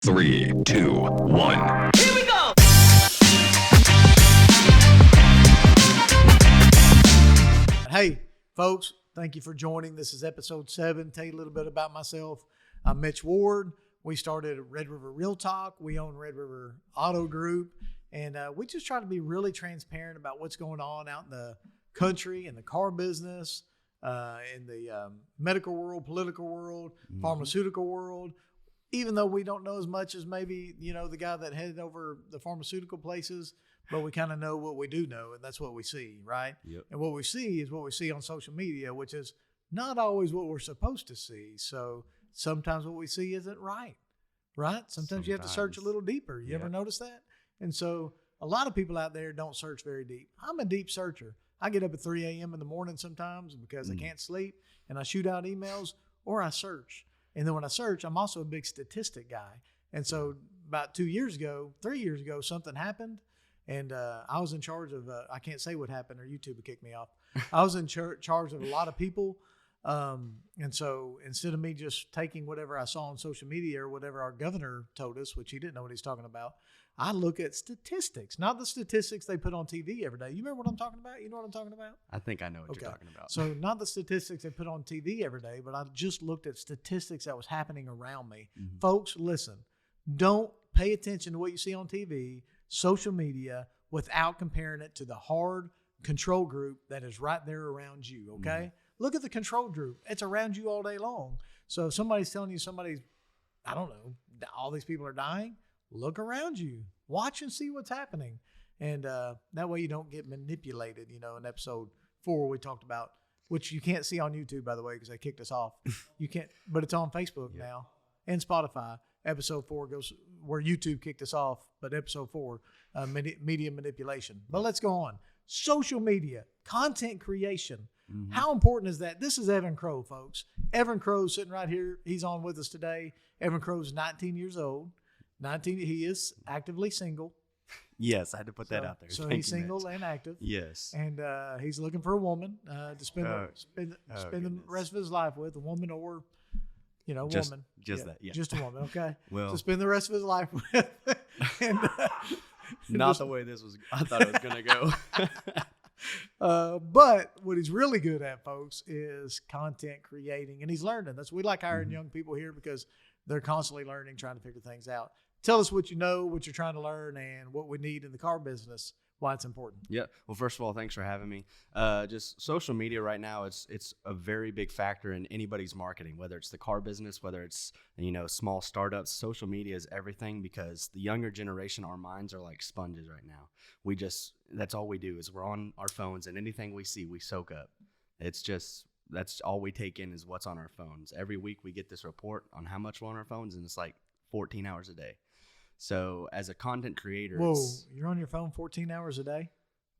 3, 2, 1. Here we go! Hey, folks, thank you for joining. This is episode 7. Tell you a little bit about myself. I'm Mitch Ward. We started Red River Real Talk. We own Red River Auto Group. And we just try to be really transparent about what's going on out in the country, in the car business, in the medical world, political world, pharmaceutical world. Even though we don't know as much as maybe, the guy that headed over the pharmaceutical places, but we kind of know what we do know, and that's what we see, right? Yep. And what we see is what we see on social media, which is not always what we're supposed to see. So sometimes what we see isn't right? Sometimes you have to search a little deeper. You ever notice that? And so a lot of people out there don't search very deep. I'm a deep searcher. I get up at 3 a.m. in the morning sometimes because I can't sleep, and I shoot out emails or I search. And then when I search, I'm also a big statistic guy. And so about 3 years ago, something happened. And I was in charge of, I can't say what happened or YouTube would kick me off. I was in charge of a lot of people. And so instead of me just taking whatever I saw on social media or whatever our governor told us, which he didn't know what he's talking about, I look at statistics, not the statistics they put on TV every day. You remember what I'm talking about? You know what I'm talking about? I think I know what you're talking about. So not the statistics they put on TV every day, but I just looked at statistics that was happening around me. Mm-hmm. Folks, listen, don't pay attention to what you see on TV, social media, without comparing it to the hard control group that is right there around you, okay? Mm-hmm. Look at the control group. It's around you all day long. So if somebody's telling you I don't know, all these people are dying, look around you. Watch and see what's happening. And that way you don't get manipulated. In episode 4 we talked about, which you can't see on YouTube, by the way, because they kicked us off. You can't, but it's on Facebook now and Spotify. Episode 4 goes where YouTube kicked us off, but episode 4, media manipulation. But let's go on. Social media, content creation. Mm-hmm. How important is that? This is Evan Crow, folks. Evan Crow sitting right here. He's on with us today. Evan Crow's 19 years old. He is actively single. Yes, I had to put that out there. So he's single and active. Yes. And he's looking for a woman to spend the rest of his life with, a woman or, woman. Just that, yeah. Just a woman, okay? Well, to spend the rest of his life with. And, not the way I thought it was going to go. But what he's really good at, folks, is content creating. And he's learning. We like hiring young people here because they're constantly learning, trying to figure things out. Tell us what you know, what you're trying to learn, and what we need in the car business, why it's important. Yeah. Well, first of all, thanks for having me. Just social media right now, it's a very big factor in anybody's marketing, whether it's the car business, whether it's, small startups. Social media is everything because the younger generation, our minds are like sponges right now. That's all we do is we're on our phones, and anything we see, we soak up. That's all we take in is what's on our phones. Every week we get this report on how much we're on our phones, and it's like 14 hours a day. So as a content creator, you're on your phone 14 hours a day?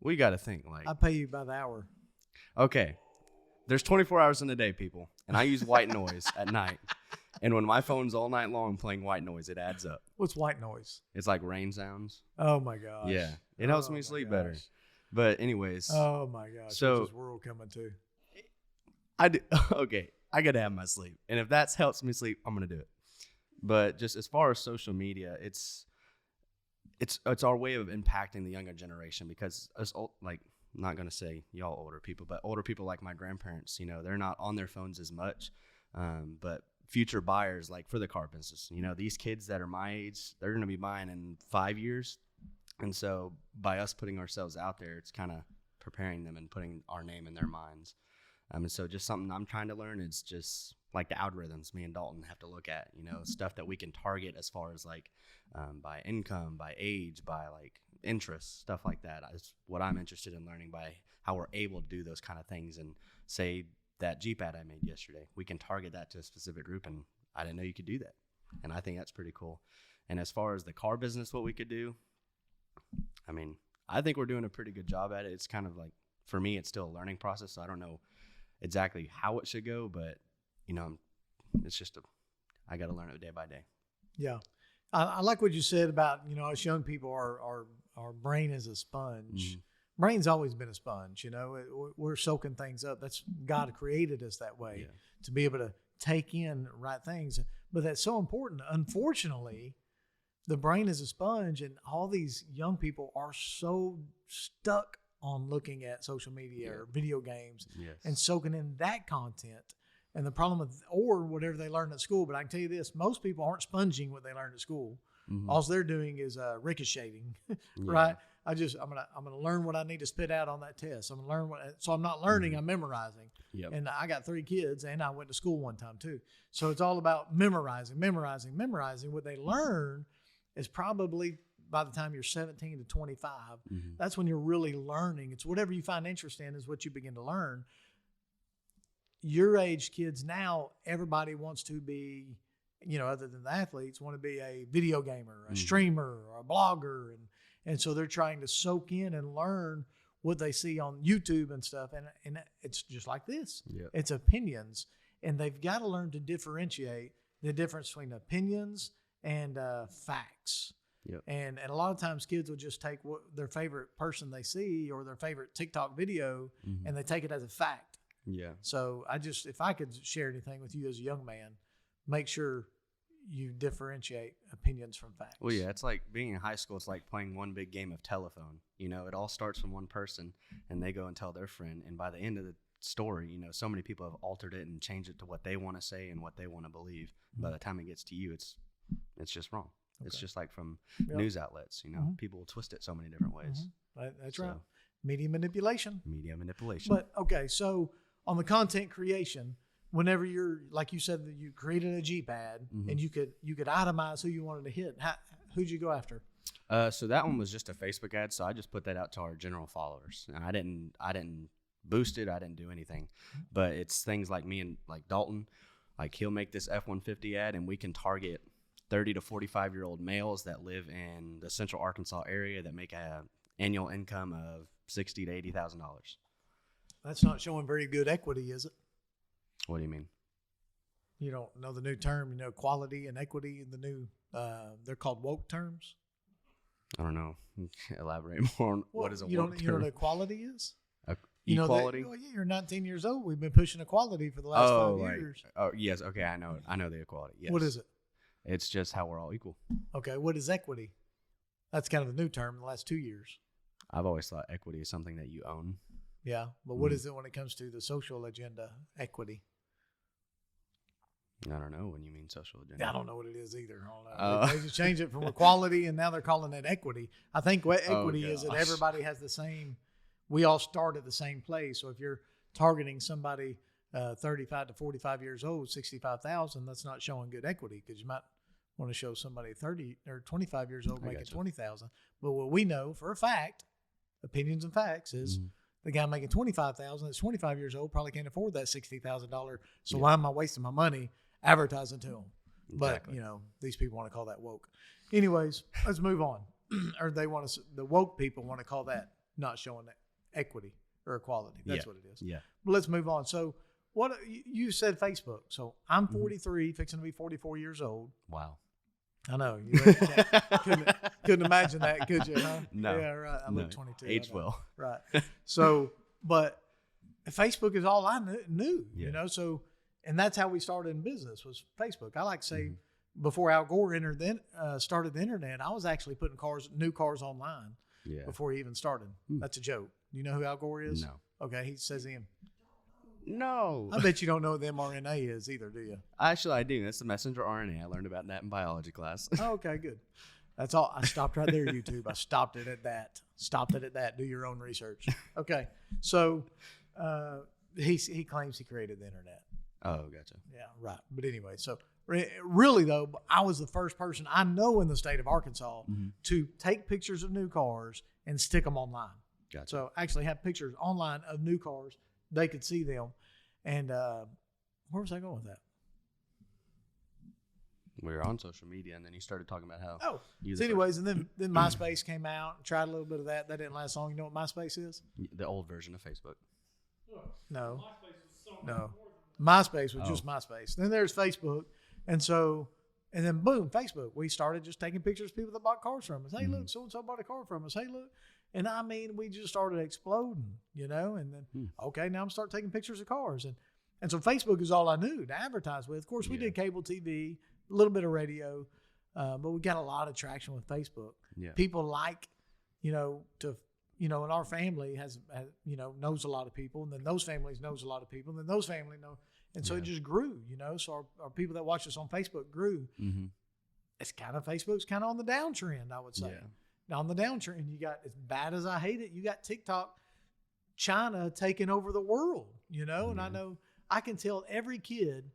We got to think I pay you by the hour. Okay. There's 24 hours in a day, people, and I use white noise at night. And when my phone's all night long playing white noise, it adds up. What's white noise? It's like rain sounds. Oh my gosh. Yeah. It helps me sleep better. But anyways. Oh my gosh. So what's this world coming to? Okay. I got to have my sleep. And if that helps me sleep, I'm going to do it. But just as far as social media, it's our way of impacting the younger generation because I'm not going to say y'all older people, but older people like my grandparents, they're not on their phones as much. But future buyers, like for the car business, these kids that are my age, they're going to be buying in 5 years. And so by us putting ourselves out there, it's kind of preparing them and putting our name in their minds. And so just something I'm trying to learn is just like the algorithms me and Dalton have to look at, stuff that we can target as far as like by income, by age, by like interests, stuff like that. That's what I'm interested in learning by how we're able to do those kind of things. And say that Jeep ad I made yesterday, we can target that to a specific group. And I didn't know you could do that. And I think that's pretty cool. And as far as the car business, what we could do, I think we're doing a pretty good job at it. It's kind of like, for me, it's still a learning process. So I don't know exactly how it should go, but it's just I got to learn it day by day. Yeah. I like what you said about, us young people, our brain is a sponge. Mm-hmm. Brain's always been a sponge, we're soaking things up. That's God created us that way, to be able to take in right things. But that's so important. Unfortunately, the brain is a sponge, and all these young people are so stuck on looking at social media or video games Yes. and soaking in that content. And the problem with, or whatever they learn at school, but I can tell you this, most people aren't sponging what they learned at school. Mhm. All they're doing is ricocheting, Yeah. right? I'm gonna learn what I need to spit out on that test. I'm gonna learn so I'm not learning, I'm memorizing. Yep. And I got 3 kids, and I went to school one time too. So it's all about memorizing. What they learn is probably by the time you're 17 to 25, Mhm. that's when you're really learning. It's whatever you find interest in is what you begin to learn. Your age kids now, everybody wants to be, other than the athletes, want to be a video gamer, a streamer, or a blogger. And so they're trying to soak in and learn what they see on YouTube and stuff. And it's just like this. Yep. It's opinions. And they've got to learn to differentiate the difference between opinions and facts. Yep. And a lot of times kids will just take their favorite person they see or their favorite TikTok video Mhm. and they take it as a fact. Yeah. So if I could share anything with you as a young man, make sure you differentiate opinions from facts. Well, yeah, it's like being in high school. It's like playing one big game of telephone. It all starts from one person, and they go and tell their friend. And by the end of the story, so many people have altered it and changed it to what they want to say and what they want to believe. By the time it gets to you, it's just wrong. It's Okay. just like from Yep. news outlets. Mhm. People will twist it so many different ways. That's So, right. Media manipulation. Media manipulation. But okay, so on the content creation, whenever you're, like you said, that you created a G-pad Mhm. and you could itemize who you wanted to hit. Who'd you go after? So that one was just a Facebook ad. So I just put that out to our general followers, and I didn't boost it. I didn't do anything, but it's things like me and like Dalton, like he'll make this F-150 ad, and we can target 30 to 45-year-old males that live in the Central Arkansas area that make a annual income of $60,000 to $80,000. That's not showing very good equity, is it? What do you mean? You don't know the new term, quality and equity, the new, they're called woke terms. I don't know. Elaborate more on what is a you woke don't, you know term? what equality is? Equality? Yeah, you're 19 years old. We've been pushing equality for the last 5 right. years. Oh, yes. Okay, I know it. I know the equality. Yes. What is it? It's just how we're all equal. Okay, what is equity? That's kind of the new term in the last 2 years. I've always thought equity is something that you own. Yeah, but what is it when it comes to the social agenda, equity? I don't know when you mean social agenda. I don't know what it is either. I don't know. Oh. They just changed it from equality, and now they're calling it equity. I think what equity is that gosh. everybody has the same. We all start at the same place. So if you're targeting somebody 35 to 45 years old, 65,000, that's not showing good equity because you might want to show somebody 30 or 25 years old making gotcha. 20,000. But what we know for a fact, opinions and facts, is the guy making 25,000 that's 25 years old probably can't afford that $60,000. So why am I wasting my money advertising to them? Exactly. But these people want to call that woke. Anyways, let's move on. Or the woke people want to call that not showing that equity or equality. That's what it is. Yeah. But let's move on. So what you said Facebook. So I'm 43, fixing to be 44 years old. Wow. I know. You couldn't imagine that, could you? Huh? No. Yeah, right. I No. look 22. Age I know. well. Right. So, but Facebook is all I knew, Yeah. So, and that's how we started in business was Facebook. I like to say before Al Gore started the internet, I was actually putting new cars online Yeah. before he even started. That's a joke. Do you know who Al Gore is? No. Okay. He says him. No. I bet you don't know what the mRNA is either, do you? Actually, I do. That's the messenger RNA. I learned about that in biology class. Oh, okay, good. That's all. I stopped right there, YouTube. I stopped it at that. Do your own research. Okay. So he claims he created the internet. Oh, gotcha. Yeah, right. But anyway, so really though, I was the first person I know in the state of Arkansas to take pictures of new cars and stick them online. Gotcha. So actually have pictures online of new cars. They could see them. And where was I going with that? We were on social media, and then you started talking about how. Oh, you so anyways, and then MySpace came out. Tried a little bit of that. That didn't last long. You know what MySpace is? The old version of Facebook. No. No. MySpace was just MySpace. Then there's Facebook. And then boom, Facebook. We started just taking pictures of people that bought cars from us. Hey, look, so-and-so bought a car from us. Hey, look. And I mean, we just started exploding, and then, okay, now I'm starting taking pictures of cars. And so Facebook is all I knew to advertise with. Of course, we did cable TV, a little bit of radio. But we got a lot of traction with Facebook. Yeah. People like, and our family has knows a lot of people, and then those families knows a lot of people, and then those families know, and so it just grew. So our people that watch us on Facebook grew. Mm-hmm. It's kind of Facebook's kind of on the downtrend, I would say. Yeah. Now on the downtrend, you got, as bad as I hate it, you got TikTok, China taking over the world. And I know I can tell every kid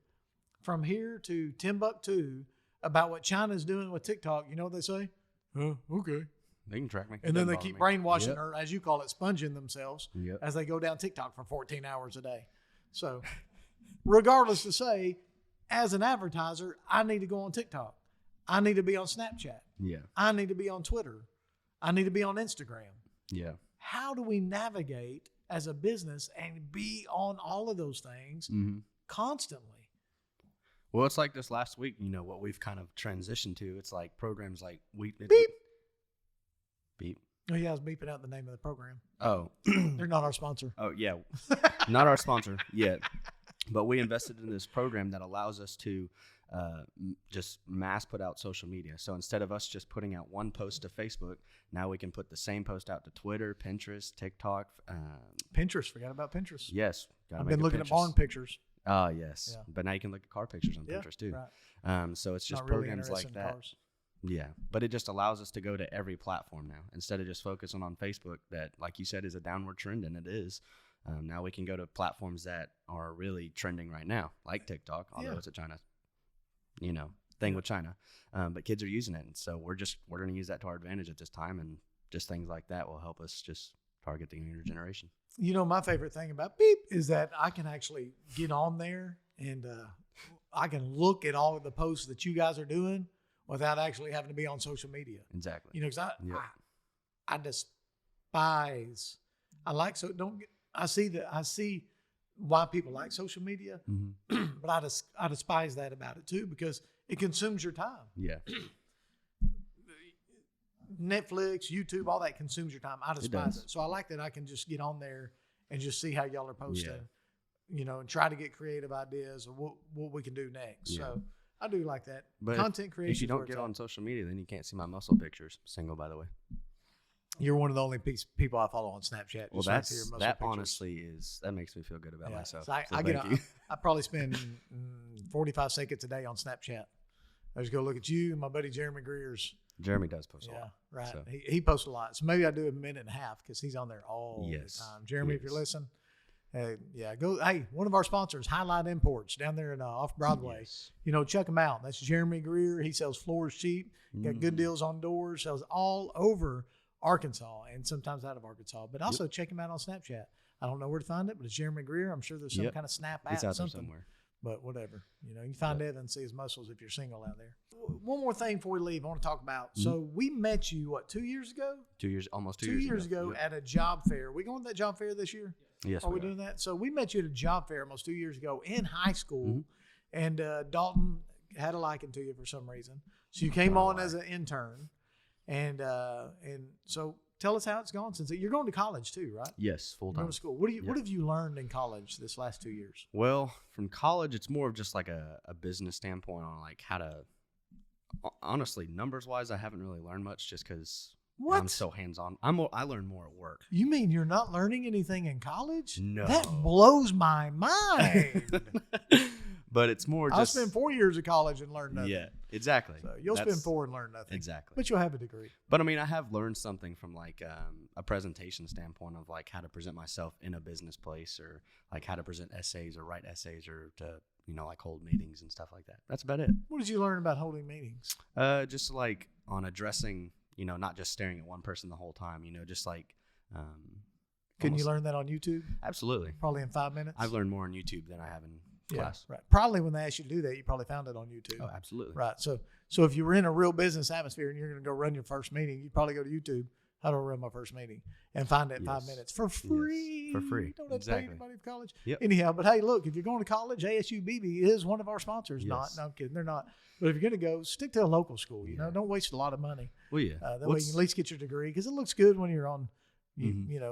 from here to Timbuktu about what China's doing with TikTok. You know what they say? Okay. They can track me. And then they keep brainwashing Yep. or, as you call it, sponging themselves Yep. as they go down TikTok for 14 hours a day. So regardless to say, as an advertiser, I need to go on TikTok. I need to be on Snapchat. Yeah. I need to be on Twitter. I need to be on Instagram. Yeah. How do we navigate as a business and be on all of those things constantly? Well, it's like this last week, what we've kind of transitioned to. It's like programs like Beep. Beep. Oh, yeah, I was beeping out the name of the program. Oh. They're not our sponsor. Oh, yeah. Not our sponsor yet. But we invested in this program that allows us to just mass put out social media. So instead of us just putting out one post to Facebook, now we can put the same post out to Twitter, Pinterest, TikTok. Pinterest. Forgot about Pinterest. Yes. I've been looking at barn pictures. Oh, yes. Yeah. But now you can look at car pictures on Pinterest too. Right. So it's just Not really programs interested like in that. cars. Yeah. But it just allows us to go to every platform now instead of just focusing on Facebook that, like you said, is a downward trend, and it is. Now we can go to platforms that are really trending right now, like TikTok, although it's a China, thing with China. But kids are using it. And so we're going to use that to our advantage at this time. And just things like that will help us just target the younger generation. My favorite thing about Beep is that I can actually get on there and I can look at all of the posts that you guys are doing without actually having to be on social media. Exactly. Because I despise. I see why people like social media, but I despise that about it too, because it consumes your time. Yeah. Netflix, YouTube, all that consumes your time. I despise does. it. So I like that I can just get on there and just see how y'all are posting, and try to get creative ideas of what we can do next. Yeah. So I do like that. But Content creation. if you don't get on social media, then you can't see my muscle pictures. Single, by the way. You're one of the only people I follow on Snapchat. Well, just to see your muscle that pictures. honestly that makes me feel good about myself. So I thank you. I probably spend 45 seconds a day on Snapchat. I just go look at you and my buddy Jeremy Greer's. Jeremy does post a Yeah, lot. right. So. He posts a lot. So maybe I do a minute and a half because he's on there all the time. Jeremy, if you're listening, go. Hey, one of our sponsors, Highlight Imports, down there in off Broadway. Yes. Check him out. That's Jeremy Greer. He sells floors cheap. Got good deals on doors. Sells all over Arkansas and sometimes out of Arkansas. But also check him out on Snapchat. I don't know where to find it, but it's Jeremy Greer. I'm sure there's some kind of Snap app. It's out there something. somewhere. But whatever, you can find Evan and see his muscles if you're single out there. One more thing before we leave, I want to talk about. So we met you, 2 years ago? 2 years, almost 2 2 years, years ago Yep. at a job fair. Are we going to that job fair this year? Yes, Are we doing that? So we met you at a job fair almost 2 years ago in high school, and Dalton had a liking to you for some reason. So you came on as an intern, and so tell us how it's gone since you're going to college too, right? Yes, full You're time. going to school. What have you learned in college this last 2 years? Well, from college, it's more of just like a business standpoint on like how to. Honestly, numbers wise, I haven't really learned much just because I'm so hands on. I learn more at work. You mean you're not learning anything in college? No. That blows my mind. But it's more just. I'll spend 4 years of college and learn nothing. Yeah, exactly. So you'll spend 4 and learn nothing. Exactly. But you'll have a degree. But I mean, I have learned something from like a presentation standpoint of like how to present myself in a business place, or like how to present essays or write essays, or to like hold meetings and stuff like that. That's about it. What did you learn about holding meetings? Just like on addressing, not just staring at one person the whole time. Just like. Couldn't you learn that on YouTube? Absolutely. Probably in 5 minutes. I've learned more on YouTube than I have in class. Right. Probably when they asked you to do that, you probably found it on YouTube. Oh, absolutely. Right. So if you were in a real business atmosphere and you're going to go run your first meeting, you'd probably go to YouTube. How do I run my first meeting? And find it in 5 minutes for free. Yes, for free. Don't have to pay anybody for college. Yep. Anyhow, but hey, look, if you're going to college, ASU BB is one of our sponsors. Yes. No, I'm kidding. They're not. But if you're going to go, stick to a local school. Don't waste a lot of money. Well, yeah. That way you can at least get your degree, because it looks good when you're on,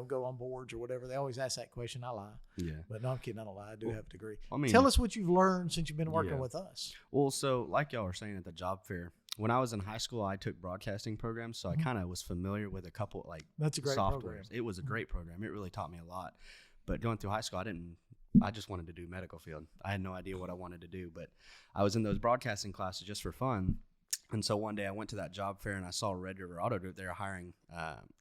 go on boards or whatever. They always ask that question. I lie. Yeah. But no, I'm kidding. I don't lie. I do have a degree. I mean, tell us what you've learned since you've been working with us. Well, so like y'all were saying at the job fair, when I was in high school, I took broadcasting programs, so I kind of was familiar with a couple like That's a great softwares. program. It was a great program. It really taught me a lot. But going through high school, I just wanted to do medical field. I had no idea what I wanted to do, but I was in those broadcasting classes just for fun. And so one day I went to that job fair and I saw Red River Auto Group. They were hiring,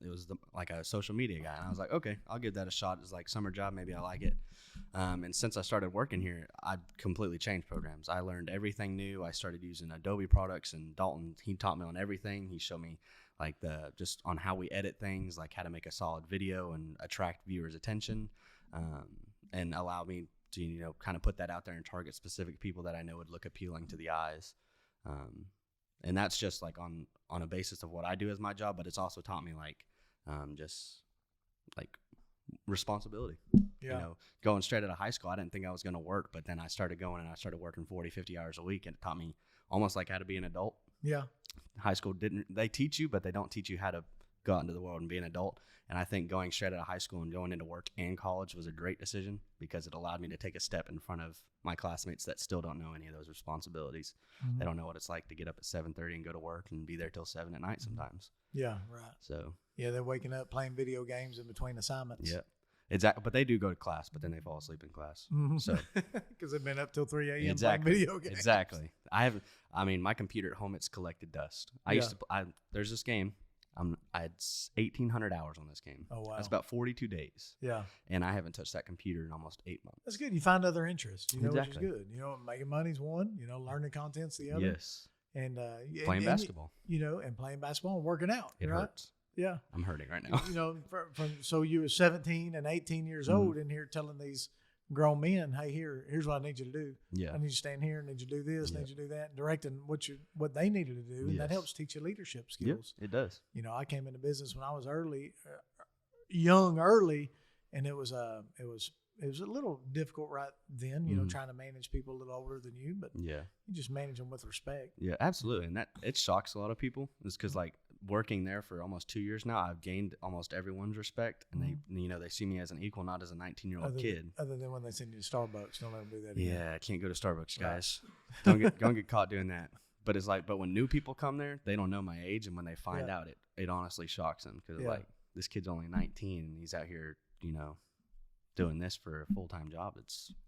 it was like a social media guy. And I was like, okay, I'll give that a shot. It's like summer job. Maybe I like it. And since I started working here, I completely changed programs. I learned everything new. I started using Adobe products, and Dalton, he taught me on everything. He showed me like just on how we edit things, like how to make a solid video and attract viewers' attention, and allow me to, you know, kind of put that out there and target specific people that I know would look appealing to the eyes. And that's just like on a basis of what I do as my job, but it's also taught me like just like responsibility. Yeah. You know, going straight out of high school, I didn't think I was going to work, but then I started going and I started working 40, 50 hours a week, and it taught me almost like how to be an adult. Yeah. High school they teach you, but they don't teach you how to go out into the world and be an adult. And I think going straight out of high school and going into work and college was a great decision because it allowed me to take a step in front of my classmates that still don't know any of those responsibilities. Mhm. They don't know what it's like to get up at 7:30 and go to work and be there till 7 at night sometimes. Yeah. Right. So, Yeah. They're waking up playing video games in between assignments. yeah. Exactly. But they do go to class, but then they fall asleep in class. Mhm. So because they've been up till 3 a.m. exactly. playing video games. Exactly. My computer at home, it's collected dust. There's this game. I had 1,800 hours on this game. Oh, wow. That's about 42 days. Yeah. And I haven't touched that computer in almost 8 months. That's good. You find other interests, you know, Exactly. which is good. You know, making money's one, you know, learning content's the other. Yes. And Playing basketball. You know, and playing basketball and working out. It right? hurts. Yeah. I'm hurting right now. You know, so you were 17 and 18 years old in here telling these grown men, hey, here's what I need you to do. Yeah. I need you to stand here, I need you to do this, I need you to do that, and directing what they needed to do. And that Yes. helps teach you leadership Yeah, skills. it does. You know, I came into business when I was young, and it was a little difficult right then, you know, trying to manage people a little older than you, but Yeah. you just manage them with respect. Yeah, absolutely. And that it shocks a lot of people. It's because like working there for almost 2 years now, I've gained almost everyone's respect, and they see me as an equal, not as a 19-year-old kid. Other than when they send you to Starbucks, don't let them do that again. Yeah, I can't go to Starbucks, Right. guys. Don't get caught doing that. But it's like, but when new people come there, they don't know my age, and when they find out, it honestly shocks them because like this kid's only 19 and he's out here, you know, doing this for a full-time job.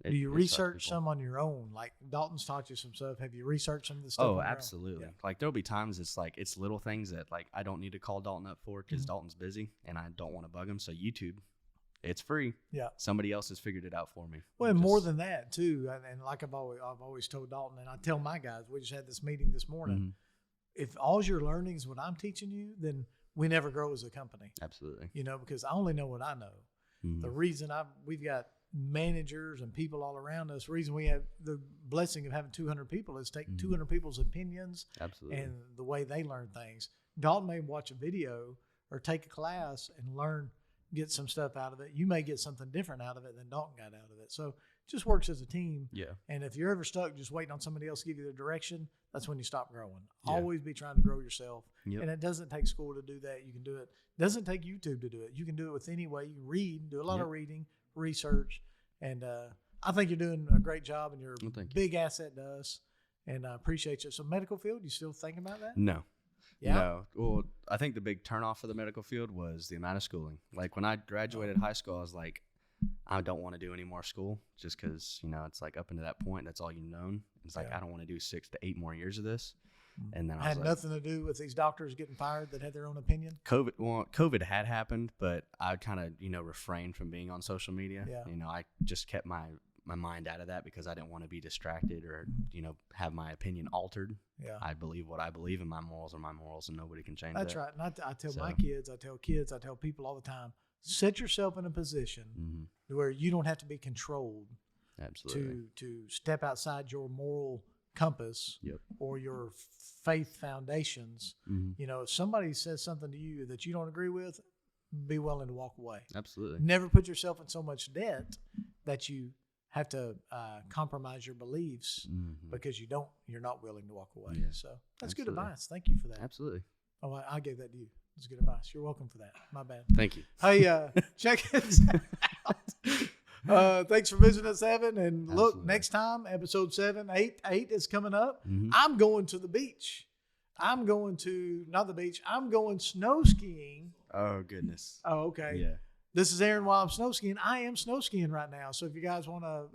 Do you research some on your own? Like Dalton's taught you some stuff. Have you researched some of the stuff? Oh, on your own? absolutely. Yeah. Like there'll be times it's little things that like I don't need to call Dalton up for because Mm-hmm. Dalton's busy and I don't want to bug him. So YouTube, it's free. Yeah. Somebody else has figured it out for me. Well, and more than that too. And like I've always told Dalton, and I tell my guys, we just had this meeting this morning. Mhm. If all you're learning is what I'm teaching you, then we never grow as a company. Absolutely. You know, because I only know what I know. Mhm. The reason we've got managers and people all around us, the reason we have the blessing of having 200 people is take 200 people's opinions Absolutely. and the way they learn things. Dalton may watch a video or take a class and get some stuff out of it. You may get something different out of it than Dalton got out of it. So it just works as a team. Yeah. And if you're ever stuck just waiting on somebody else to give you the direction, that's when you stop growing. Yeah. Always be trying to grow yourself. Yep. And it doesn't take school to do that. You can do it. It doesn't take YouTube to do it. You can do it with any way. You can read, do a lot of reading, research. And I think you're doing a great job, and you're Well, a thank you. big asset to us. And I appreciate you. So medical field, you still thinking about that? No. Yeah. No. Well, I think the big turnoff for the medical field was the amount of schooling. Like when I graduated high school, I was like, I don't want to do any more school just because, you know, it's like up into that point, that's all you've known. It's like, Yeah. I don't want to do 6 to 8 more years of this. And then I Had was like, nothing to do with these doctors getting fired that had their own opinion. COVID had happened, but I kind of, you know, refrained from being on social media. Yeah. You know, I just kept my mind out of that because I didn't want to be distracted or, you know, have my opinion altered. Yeah. I believe what I believe, and my morals are my morals, and nobody can change That's that. right. And I tell my So- kids, I tell people all the time, set yourself in a position Mm-hmm. where you don't have to be controlled Absolutely. to step outside your moral compass Yep. or your faith foundations. Mhm. You know, if somebody says something to you that you don't agree with, be willing to walk away. Absolutely. Never put yourself in so much debt that you have to compromise your beliefs Mhm. because you're not willing to walk away. Yeah. So that's good Absolutely. advice. Thank you for that. Absolutely. Oh, I gave that to you. It's good advice. You're welcome for that. My bad. Thank you. Hey, check us out. Thanks for visiting us, Evan. And look, Absolutely. next time, episode 7, 8 is coming up. Mhm. I'm going to the beach. I'm going to, not the beach, I'm going snow skiing. Oh, goodness. Oh, okay. Yeah. This is Aaron while I'm snow skiing. I am snow skiing right now. So if you guys want to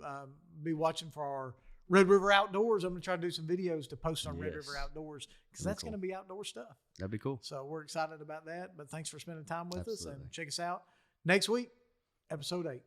be watching for our Red River Outdoors, I'm going to try to do some videos to post on Red Yes. River Outdoors because Very that's cool. going to be outdoor stuff. That'd be cool. So we're excited about that. But thanks for spending time with us Absolutely. and check us out next week, episode 8.